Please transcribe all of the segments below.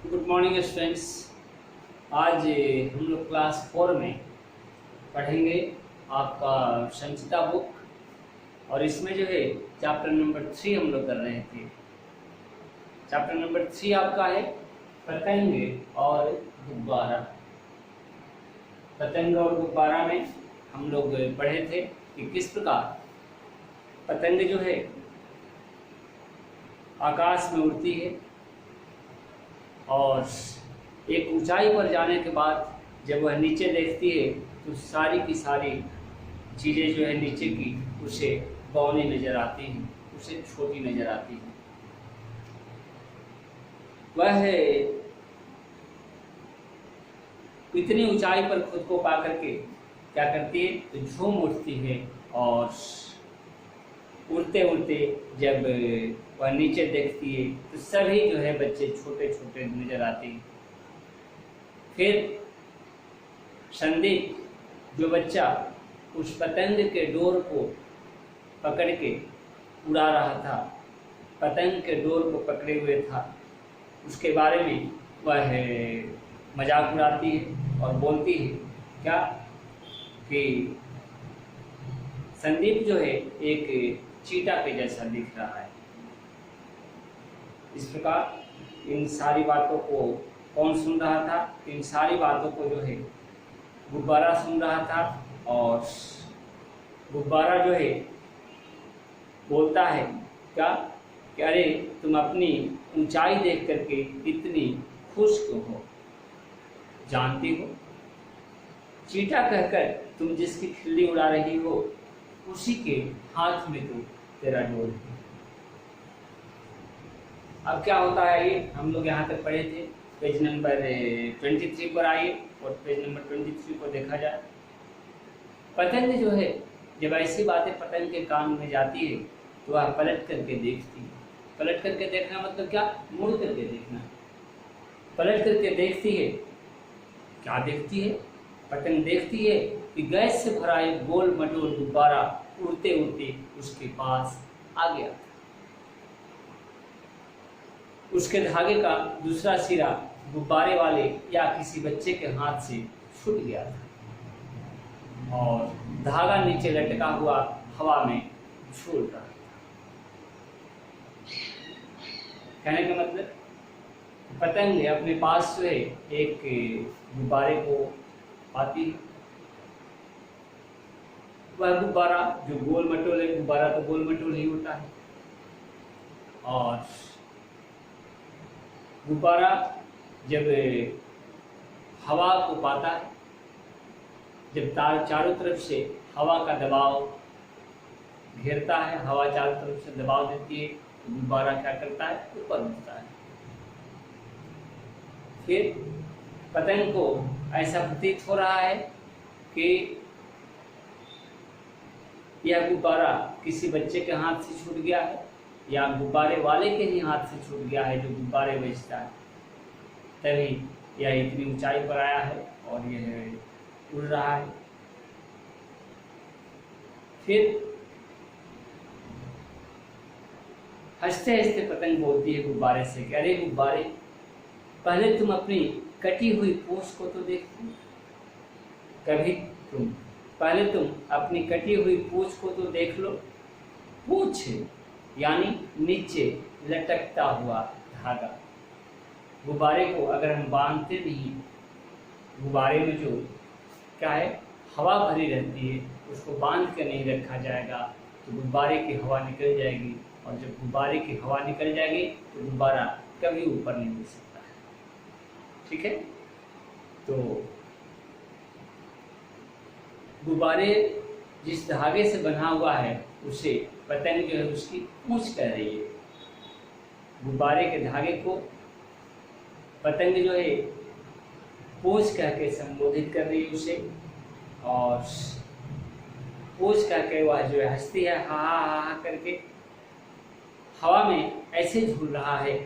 Good morning students. आज हम लोग क्लास 4 में पढ़ेंगे आपका संचिता बुक, और इसमें जो है चैप्टर नंबर 3 हम लोग कर रहे थे। चैप्टर नंबर 3 आपका है पतंग और गुब्बारा। पतंग और गुब्बारा में हम लोग पढ़े थे कि किस प्रकार पतंग जो है आकाश में उड़ती है और एक ऊंचाई पर जाने के बाद जब वह नीचे देखती है तो सारी की सारी चीज़ें जो है नीचे की उसे बौनी नज़र आती हैं, उसे छोटी नज़र आती हैं। वह इतनी ऊंचाई पर खुद को पा करके क्या करती है तो झूम उठती है, और उड़ते उड़ते जब वह नीचे देखती है तो सभी जो है बच्चे छोटे छोटे नजर आते हैं। फिर संदीप जो बच्चा उस पतंग के डोर को पकड़ के उड़ा रहा था, पतंग के डोर को पकड़े हुए था, उसके बारे में वह मजाक उड़ाती है और बोलती है क्या कि संदीप जो है एक चीटा के जैसा दिख रहा है। इस प्रकार इन सारी बातों को कौन सुन रहा था? इन सारी बातों को जो है गुब्बारा सुन रहा था, और गुब्बारा जो है बोलता है क्या कि अरे तुम अपनी ऊंचाई देख करके इतनी खुश क्यों हो? जानती हो चीटा कहकर तुम जिसकी खिल्ली उड़ा रही हो उसी के हाथ में तो तेरा डोर है। अब क्या होता है ये हम लोग यहाँ तक पढ़े थे। पेज नंबर 23 पर आइए और पेज नंबर 23 को देखा जाए। पतंग जो है जब ऐसी बातें पतंग के कान में जाती है तो वह पलट करके देखती है। पलट करके देखना मतलब क्या? मुड़ करके देखना। पलट करके देखती है। क्या देखती है? पतंग देखती है कि गैस से भरा एक गोल मटोल गुब्बारा उड़ते उड़ते उसके पास आ गया। उसके धागे का दूसरा सिरा गुब्बारे वाले या किसी बच्चे के हाथ से छूट गया था और धागा नीचे लटका हुआ हवा में झूल रहा था। कहने का मतलब पतंग अपने पास से एक गुब्बारे को पाती है। वह गुब्बारा जो गोल मटोल है, गुब्बारा तो गोल मटोल ही होता है, और गुब्बारा जब हवा को पाता है, जब चारों तरफ से हवा का दबाव घेरता है, हवा चारों तरफ से दबाव देती है, तो गुब्बारा क्या करता है? ऊपर उठता है। फिर पतंग को ऐसा प्रतीत हो रहा है कि यह गुब्बारा किसी बच्चे के हाथ से छूट गया है या गुब्बारे वाले के ही हाथ से छूट गया है जो गुब्बारे बेचता है, तभी यह इतनी ऊंचाई पर आया है और यह उड़ रहा है। फिर हंसते हंसते पतंग बोलती है गुब्बारे से कि अरे गुब्बारे, पहले तुम अपनी कटी हुई पूंछ को तो देखो। कभी पहले तुम अपनी कटी हुई पूंछ को तो देख लो। पूंछ यानी नीचे लटकता हुआ धागा। गुब्बारे को अगर हम बांधते नहीं, गुब्बारे में जो क्या है हवा भरी रहती है, उसको बांध के नहीं रखा जाएगा तो गुब्बारे की हवा निकल जाएगी, और जब गुब्बारे की हवा निकल जाएगी तो गुब्बारा कभी ऊपर नहीं उड़ सकता है। ठीक है, तो गुब्बारे जिस धागे से बना हुआ है उसे पतंग जो है उसकी पूंछ कह रही है। गुब्बारे के धागे को पतंग जो है पूंछ कह के संबोधित कर रही है उसे, और पूंछ कह के वह जो है हंसती है, हा हा हा हा करके हवा में ऐसे झूल रहा है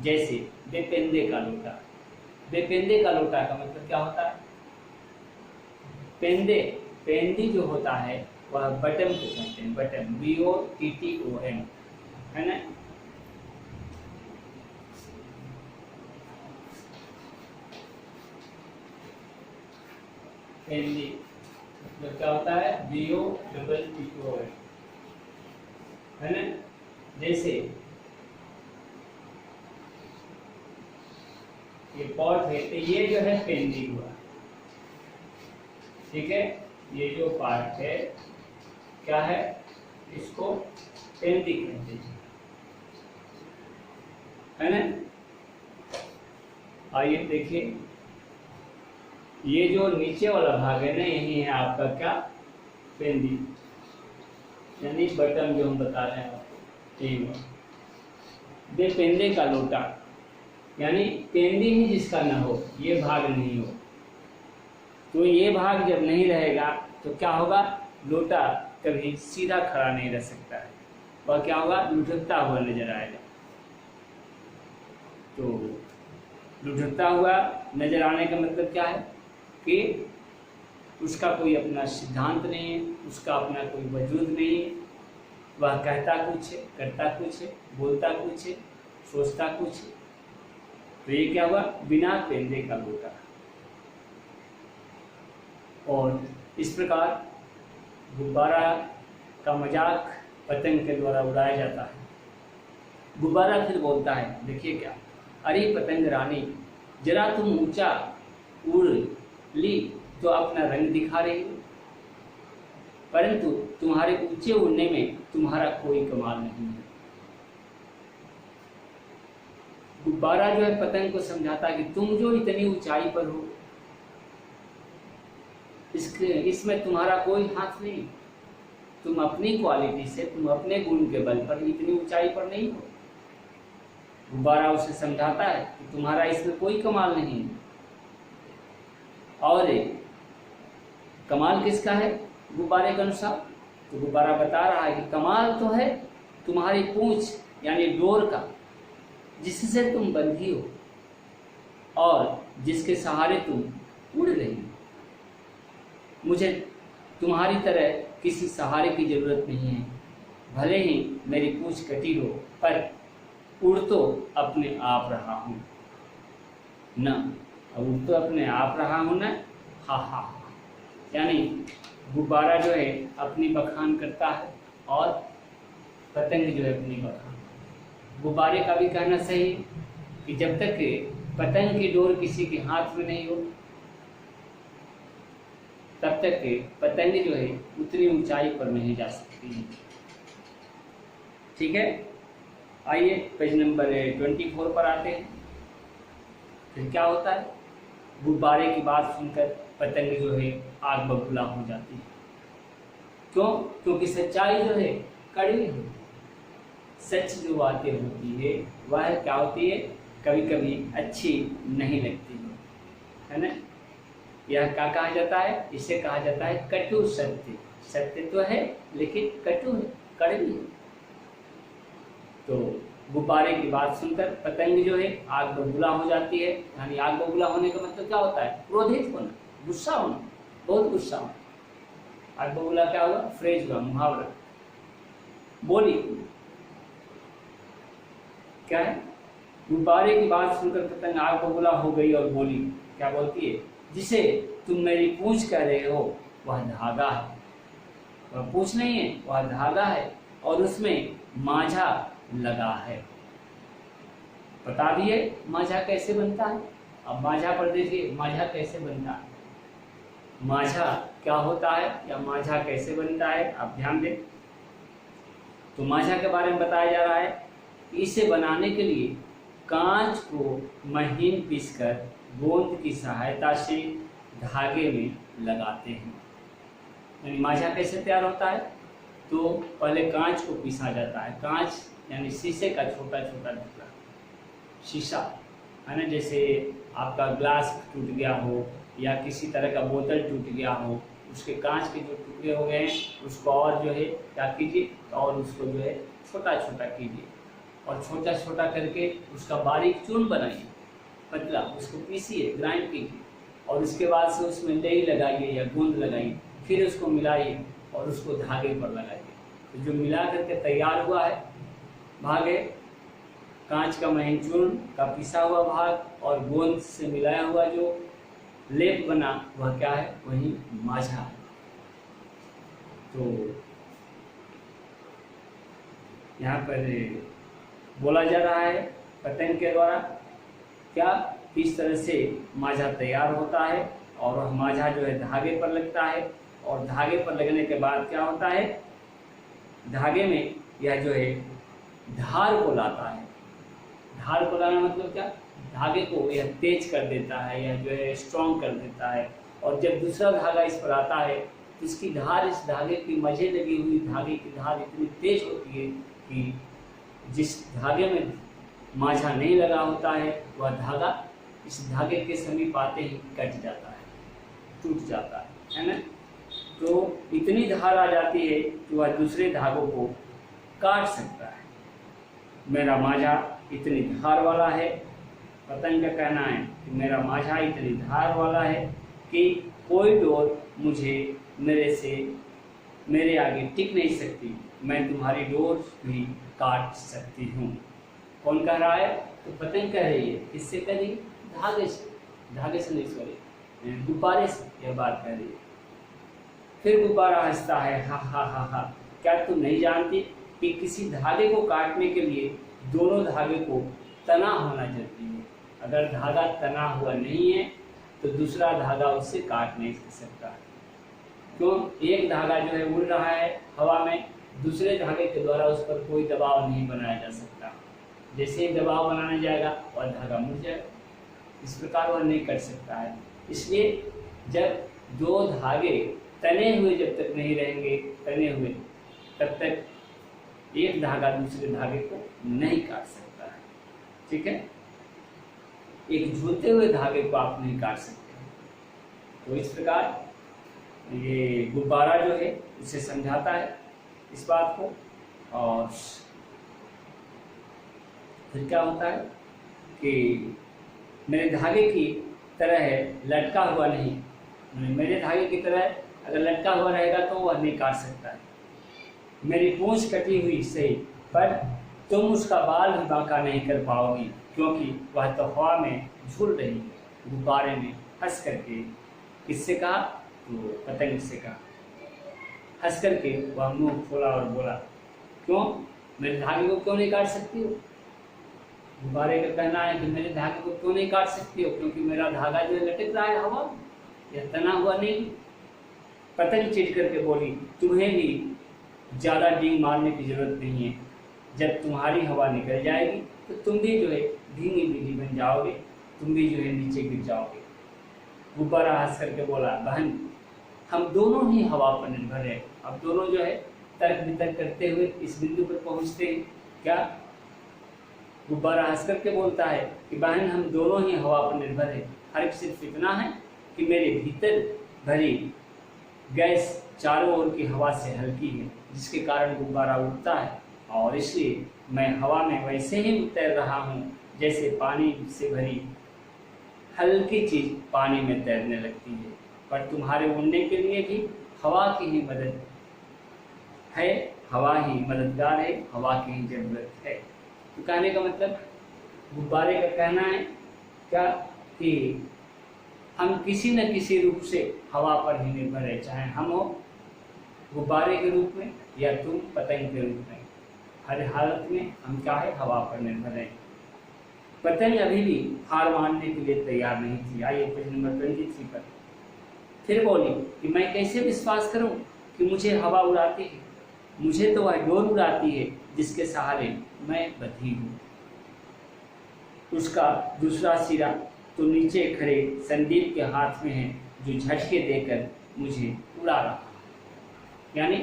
जैसे बेपेंदे का लोटा। बेपेंदे का लोटा का मतलब क्या होता है? पेंदे, पेंदी जो होता है वह बटन को कहते हैं। बटन, BOTTON, है ना। पेंदी मतलब क्या होता है, BOTTO है ना। जैसे ये पॉट है तो ये जो है पेंदी हुआ, ठीक है। ये जो पार्ट है क्या है, इसको पेंदी कहते हैं, है ना। आइए देखिए, ये जो नीचे वाला भाग है ना, यही है आपका क्या, पेंदी, यानी बटन जो हम बता रहे हैं आपको। दे पेंदे का लोटा, यानी पेंदी ही जिसका ना हो, ये भाग नहीं हो, तो ये भाग जब नहीं रहेगा तो क्या होगा, लोटा कभी सीधा खड़ा नहीं रह सकता है, वह क्या होगा, लुढ़कता हुआ नजर आएगा। तो लुढ़कता हुआ नजर आने का मतलब क्या है कि उसका कोई अपना सिद्धांत नहीं है, उसका अपना कोई वजूद नहीं है, वह कहता कुछ है, करता कुछ है, बोलता कुछ है, सोचता कुछ है। तो ये क्या हुआ, बिना पेंदे का लोटा। और इस प्रकार गुब्बारा का मजाक पतंग के द्वारा उड़ाया जाता है। गुब्बारा फिर बोलता है, देखिए क्या, अरे पतंग रानी, जरा तुम ऊंचा उड़ ली तो अपना रंग दिखा रही हो, परंतु तुम्हारे ऊंचे उड़ने में तुम्हारा कोई कमाल नहीं है। गुब्बारा जो है पतंग को समझाता है कि तुम जो इतनी ऊंचाई पर हो, इसमें तुम्हारा कोई हाथ नहीं, तुम अपनी क्वालिटी से, तुम अपने गुण के बल पर इतनी ऊंचाई पर नहीं हो। गुब्बारा उसे समझाता है कि तुम्हारा इसमें कोई कमाल नहीं है। और कमाल किसका है गुब्बारे के अनुसार, तो गुब्बारा बता रहा है कि कमाल तो है तुम्हारी पूंछ यानी डोर का, जिससे तुम बंधी हो और जिसके सहारे तुम उड़ रही हो। मुझे तुम्हारी तरह किसी सहारे की जरूरत नहीं है, भले ही मेरी पूंछ कटी हो, पर उड़ तो अपने आप रहा हूँ न, उड़ तो अपने आप रहा हूँ न, हा हा। यानी गुब्बारा जो है अपनी बखान करता है और पतंग जो है अपनी बखान। गुब्बारे का भी कहना सही है कि जब तक पतंग की डोर किसी के हाथ में नहीं हो, तब तक पतंग जो है उतनी ऊंचाई पर नहीं जा सकती है। ठीक है, आइए पेज नंबर 24 पर आते हैं। फिर क्या होता है, गुब्बारे की बात सुनकर पतंग जो है आग बबूला हो जाती है। क्यों? क्योंकि सच्चाई जो है कड़वी है। सच जो बातें होती है वह क्या होती है, कभी कभी अच्छी नहीं लगती है ना। यह क्या कहा जाता है, इसे कहा जाता है कटु सत्य। सत्य तो है लेकिन कटु है, कड़वी है। तो गुब्बारे की बात सुनकर पतंग जो है आग बबूला हो जाती है। यानी आग बबूला होने का मतलब क्या होता है, क्रोधित होना, गुस्सा होना, बहुत गुस्सा होना। आग बबूला क्या हुआ, फ्रेज हुआ, मुहावरा। बोली क्या है, गुब्बारे की बात सुनकर पतंग आग बबूला हो गई और बोली, क्या बोलती है, जिसे तुम मेरी पूंछ कह रहे हो वह धागा है। वह पूंछ नहीं है, वह धागा है और उसमें माझा लगा है। बता दिए माझा कैसे बनता है। अब माझा पर देखिए, माझा कैसे बनता है, माझा क्या होता है या माझा कैसे बनता है, आप ध्यान दें। तो माझा के बारे में बताया जा रहा है, इसे बनाने के लिए कांच को महीन पीसकर गोंद की सहायता से धागे में लगाते हैं। यानी माझा कैसे तैयार होता है, तो पहले कांच को पीसा जाता है। कांच यानी शीशे का छोटा छोटा टुकड़ा, शीशा है ना। जैसे आपका ग्लास टूट गया हो या किसी तरह का बोतल टूट गया हो, उसके कांच के जो टुकड़े हो गए हैं उसको और जो है क्या कीजिए, और उसको जो है छोटा छोटा कीजिए और छोटा छोटा करके उसका बारीक चूर्ण बनाइए, पतला, उसको पीसिए, ग्राइंड कीजिए और उसके बाद से उसमें लेई लगाइए या गोंद लगाइए, फिर उसको मिलाइए और उसको धागे पर लगाइए। तो जो मिला करके तैयार हुआ है भाग है, कांच का महीन चूर्ण का पिसा हुआ भाग और गोंद से मिलाया हुआ जो लेप बना वह क्या है, वही माझा है। तो यहाँ पर बोला जा रहा है पतंग के द्वारा क्या, किस तरह से माझा तैयार होता है, और वह माझा जो है धागे पर लगता है, और धागे पर लगने के बाद क्या होता है, धागे में यह जो है धार को लाता है। धार को लाना मतलब क्या, धागे को यह तेज कर देता है, यह जो है स्ट्रॉन्ग कर देता है। और जब दूसरा धागा इस पर आता है तो इसकी धार, इस धागे की मझे लगी हुई धागे की धार इतनी तेज होती है कि जिस धागे में माझा नहीं लगा होता है वह धागा इस धागे के समीप आते ही कट जाता है, टूट जाता है ना। तो इतनी धार आ जाती है कि वह दूसरे धागों को काट सकता है। मेरा माझा इतनी धार वाला है, पतंग का कहना है कि मेरा माझा इतनी धार वाला है कि कोई डोर मुझे मेरे आगे टिक नहीं सकती, मैं तुम्हारी डोर भी काट सकती हूँ। कौन कह रहा है, तो पतंग कह रही है। किससे कह रही, धागे से, धागे से नहीं, सॉरी गुब्बारे से यह बात कह रही है। फिर गुब्बारा हंसता है, हा हा हा हा, क्या तुम नहीं जानती कि किसी धागे को काटने के लिए दोनों धागे को तना होना जरूरी है। अगर धागा तना हुआ नहीं है तो दूसरा धागा उससे काट नहीं सकता। क्यों, एक धागा जो है उड़ रहा है हवा में, दूसरे धागे के द्वारा उस पर कोई दबाव नहीं बनाया जा सकता। जैसे ही दबाव बनाने जाएगा और धागा मुड़ जाएगा, इस प्रकार वह नहीं कर सकता है। इसलिए जब दो धागे तने हुए जब तक नहीं रहेंगे, तने हुए, तब तक एक धागा दूसरे धागे को नहीं काट सकता है। ठीक है, एक झूलते हुए धागे को आप नहीं काट सकते। तो इस प्रकार ये गुब्बारा जो है उसे समझाता है इस बात को। और फिर क्या होता है कि मेरे धागे की तरह है, लटका हुआ नहीं, मेरे धागे की तरह अगर लटका हुआ रहेगा तो वह नहीं काट सकता है। मेरी पूंछ कटी हुई सही, पर तुम उसका बाल भी बांका नहीं कर पाओगी, क्योंकि वह तो हवा में झूल रही है। गुब्बारे में हंस करके, किससे कहा, तो पतंग से कहा। हंस करके वह मुंह खोला और बोला, क्यों, मेरे धागे को क्यों नहीं काट सकती हो। गुब्बारे का कहना है कि मेरे धागे को क्यों नहीं काट सकती हो, क्योंकि मेरा धागा जो लटक रहा है हवा में, यह तना हुआ नहीं। पतंग चिढ़ करके बोली, तुम्हें भी ज़्यादा डींग मारने की जरूरत नहीं है। जब तुम्हारी हवा निकल जाएगी तो तुम भी जो है धीमी बिजली बन जाओगे, तुम भी जो है नीचे गिर जाओगे। गुब्बारा हंस करके बोला, बहन हम दोनों ही हवा पर निर्भर है। अब दोनों जो है तर्क वितर्क करते हुए इस बिंदु पर पहुंचते हैं। क्या, गुब्बारा हंस करके बोलता है कि बहन हम दोनों ही हवा पर निर्भर है, फर्क सिर्फ इतना है कि मेरे भीतर भरी गैस चारों ओर की हवा से हल्की है, जिसके कारण गुब्बारा उड़ता है, और इसलिए मैं हवा में वैसे ही तैर रहा हूँ जैसे पानी से भरी हल्की चीज पानी में तैरने लगती है। पर तुम्हारे उड़ने के लिए भी हवा की ही मदद है, हवा ही मददगार है, हवा की ही जरूरत है। तो कहने का मतलब, गुब्बारे का कहना है क्या कि हम किसी न किसी रूप से हवा पर ही निर्भर है, चाहे हम हो गुब्बारे के रूप में या तुम पतंग के रूप में, हर हालत में हम क्या है, हवा पर निर्भर है। पतंग अभी भी हार मानने के लिए तैयार नहीं थी। आइए पेज नंबर 23 पर। फिर बोली कि मैं कैसे विश्वास करूं कि मुझे हवा उड़ाती है, मुझे तो वह डोर उड़ाती है जिसके सहारे मैं बंधी हूँ। उसका दूसरा सिरा तो नीचे खड़े संदीप के हाथ में है, जो झटके देकर मुझे उड़ा रहा है। यानी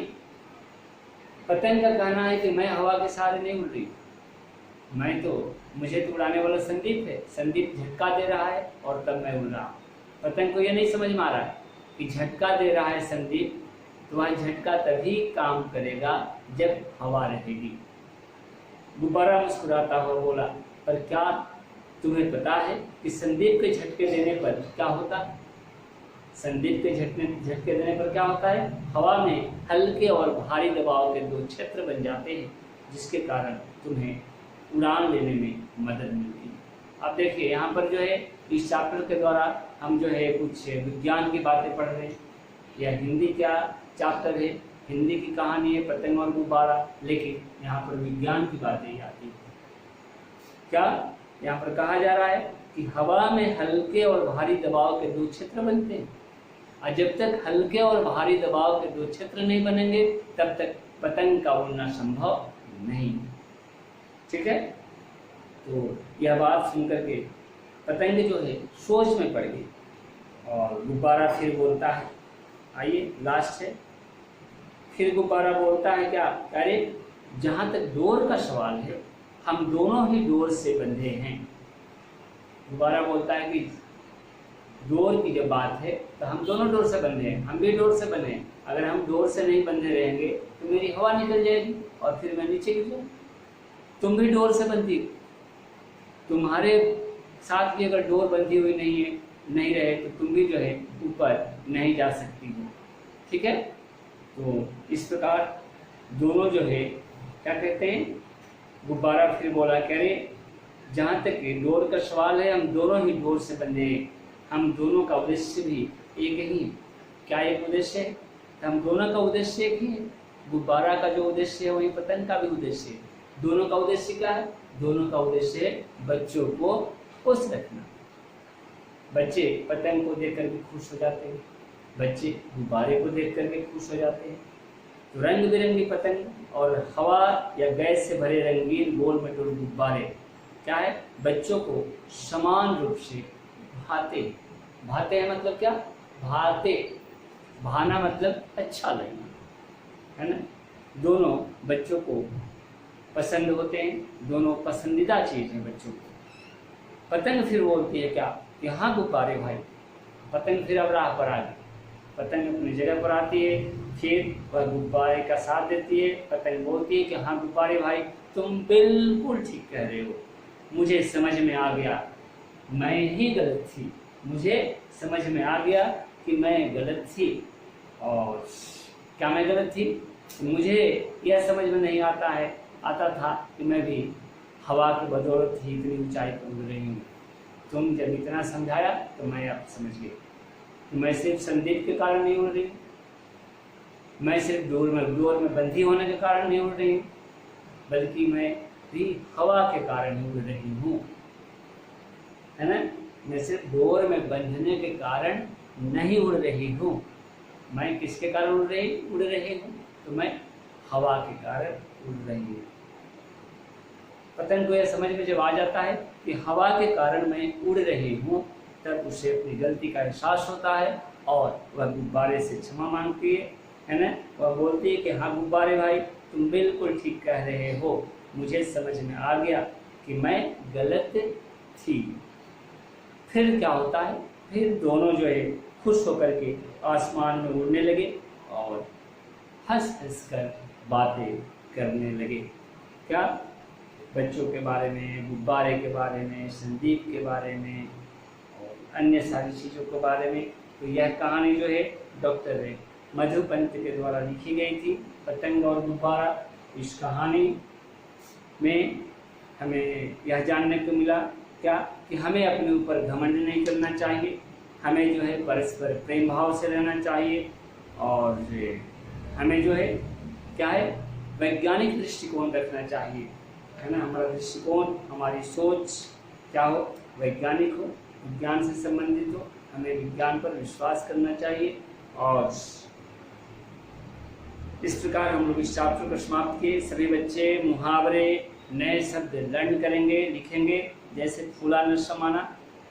पतंग का कहना है कि मैं हवा के सहारे नहीं उड़ रही, मुझे तो उड़ाने वाला संदीप है, संदीप झटका दे रहा है और तब मैं उड़ रहा हूँ। पतंग को यह नहीं समझ में आ रहा है कि झटका दे रहा है संदीप, तो वह झटका तभी काम करेगा जब हवा रहेगी। गुब्बारा मुस्कुराता हुआ बोला, पर क्या तुम्हें पता है कि संदीप के झटके देने पर क्या होता है? संदीप के झटके देने पर क्या होता है? हवा में हल्के और भारी दबाव के दो क्षेत्र बन जाते हैं, जिसके कारण तुम्हें उड़ान लेने में मदद मिलती है। अब देखिए यहाँ पर जो है इस चैप्टर के द्वारा हम जो है कुछ विज्ञान की बातें पढ़ रहे हैं। यह हिंदी क्या चैप्टर है, हिंदी की कहानी है पतंग और गुब्बारा, लेकिन यहाँ पर विज्ञान की बातें ही आती है। क्या यहाँ पर कहा जा रहा है कि हवा में हल्के और भारी दबाव के दो क्षेत्र बनते हैं, और जब तक हल्के और भारी दबाव के दो क्षेत्र नहीं बनेंगे तब तक पतंग का उड़ना संभव नहीं। ठीक है, तो यह बात सुनकर के पतंग जो है सोच में पड़ गई और गुब्बारा फिर बोलता है, आइए लास्ट है, फिर गुब्बारा बोलता है क्या, अरे जहाँ तक डोर का सवाल है हम दोनों ही डोर से बंधे हैं। गुब्बारा बोलता है कि डोर की जब बात है तो हम दोनों डोर से बंधे हैं, हम भी डोर से बंधे हैं। अगर हम डोर से नहीं बंधे रहेंगे तो मेरी हवा निकल जाएगी और फिर मैं नीचे गिर जाऊँ। तुम भी डोर से बंधी, तुम्हारे साथ भी अगर डोर बंधी हुई नहीं रहे तो तुम भी जो है ऊपर नहीं जा सकती हो। ठीक है, तो इस प्रकार दोनों जो है क्या कहते हैं, गुब्बारा फिर बोला कह रहे जहाँ तक डोर का सवाल है हम दोनों ही डोर से बंधे हैं, हम दोनों का उद्देश्य भी एक ही है। क्या एक उद्देश्य है, हम दोनों का उद्देश्य एक ही है। गुब्बारा का जो उद्देश्य है वही पतंग का भी उद्देश्य है। दोनों का उद्देश्य क्या है, दोनों का उद्देश्य है बच्चों को खुश रखना। बच्चे पतंग को देख करके खुश हो जाते हैं, बच्चे गुब्बारे को देख करके खुश हो जाते हैं। तो रंग बिरंगी पतंग और हवा या गैस से भरे रंगीन गोल मटोल गुब्बारे क्या है, बच्चों को समान रूप से भाते हैं। मतलब क्या, भाते, भाना मतलब अच्छा लगना, है ना। दोनों बच्चों को पसंद होते हैं, दोनों पसंदीदा चीज़ है बच्चों को। पतंग फिर बोलती है क्या कि हाँ गुब्बारे भाई, पतंग फिर अब राह पर आ गई, पतंग अपनी जगह पर आती है, फिर वह गुब्बारे का साथ देती है। पतंग बोलती है कि हाँ गुब्बारे भाई तुम बिल्कुल ठीक कह रहे हो, मुझे समझ में आ गया मैं ही गलत थी, मुझे समझ में आ गया कि मैं गलत थी। और क्या मैं गलत थी, मुझे यह समझ में नहीं आता था कि मैं भी हवा की बदौलत ही इतनी ऊंचाई पर उड़ रही हूँ। तुम जब इतना समझाया तो मैं अब समझ गई कि मैं सिर्फ संदीप के कारण नहीं उड़ रही हूँ, मैं सिर्फ डोर में बंधी होने के कारण नहीं उड़ रही हूँ, बल्कि मैं भी हवा के कारण ही उड़ रही हूँ, है ना। मैं सिर्फ डोर में बंधने के कारण नहीं उड़ रही हूँ, मैं किसके कारण उड़ रही हूँ, तो मैं हवा के कारण उड़ रही हूँ। पतंग को यह समझ में जब आ जाता है कि हवा के कारण मैं उड़ रही हूँ, तब उसे अपनी गलती का एहसास होता है और वह गुब्बारे से क्षमा मांगती है ना। वह बोलती है कि हाँ गुब्बारे भाई तुम बिल्कुल ठीक कह रहे हो, मुझे समझ में आ गया कि मैं गलत थी। फिर क्या होता है, फिर दोनों जो है खुश होकर के आसमान में उड़ने लगे और हंस हंस कर बातें करने लगे। क्या, बच्चों के बारे में, गुब्बारे के बारे में, संदीप के बारे में और अन्य सारी चीज़ों के बारे में। तो यह कहानी जो है डॉक्टर मधुपंत के द्वारा लिखी गई थी, पतंग और गुब्बारा। इस कहानी में हमें यह जानने को मिला क्या कि हमें अपने ऊपर घमंड नहीं करना चाहिए, हमें जो है परस्पर प्रेम भाव से रहना चाहिए और हमें जो है क्या है वैज्ञानिक दृष्टिकोण रखना चाहिए, है ना। हमारा दृष्टिकोण, हमारी सोच क्या हो, वैज्ञानिक हो, विज्ञान से संबंधित हो, हमें विज्ञान पर विश्वास करना चाहिए। और इस प्रकार हम लोग इस चैप्टर को समाप्त किए। सभी बच्चे मुहावरे, नए शब्द लर्न करेंगे, लिखेंगे, जैसे फूला न समाना,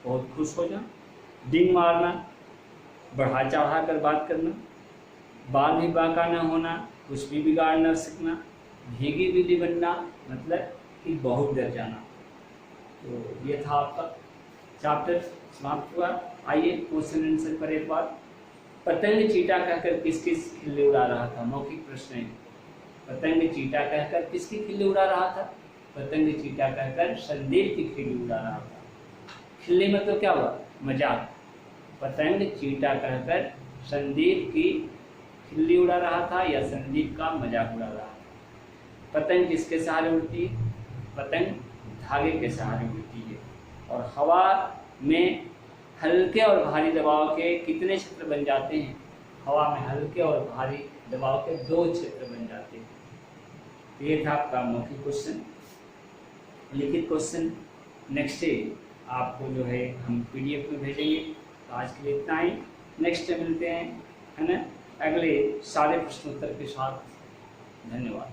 बहुत खुश हो जाना, डिंग मारना, बढ़ा चढ़ा कर बात करना, बाल भी बांका न होना, कुछ भी बिगाड़ न सकना, भीगी बिल्ली बनना, मतलब कि बहुत डर जाना। तो ये था आपका चैप्टर समाप्त हुआ। आइए क्वेश्चन आंसर पर एक बार। पतंग चीटा कहकर किस किस खिल्ली उड़ा रहा था, मौखिक प्रश्न है। पतंग चीटा कहकर किसकी खिल्ली उड़ा रहा था, पतंग चीटा कहकर संदीप की खिल्ली उड़ा रहा था। खिल्ली मतलब क्या हुआ, मजाक। पतंग चीटा कहकर संदीप की खिल्ली उड़ा रहा था या संदीप का मजाक उड़ा रहा था। पतंग किसके सहारे उड़ती है, पतंग धागे के सहारे उड़ती है। और हवा में हल्के और भारी दबाव के कितने क्षेत्र बन जाते हैं? हवा में हल्के और भारी दबाव के 2 क्षेत्र बन जाते हैं। ये था आपका मौखिक क्वेश्चन। लिखित क्वेश्चन नेक्स्ट डे आपको जो है हम PDF में भेजेंगे। तो आज के लिए इतना ही, नेक्स्ट डे मिलते हैं, है ना, अगले सारे प्रश्नोत्तर के साथ। धन्यवाद।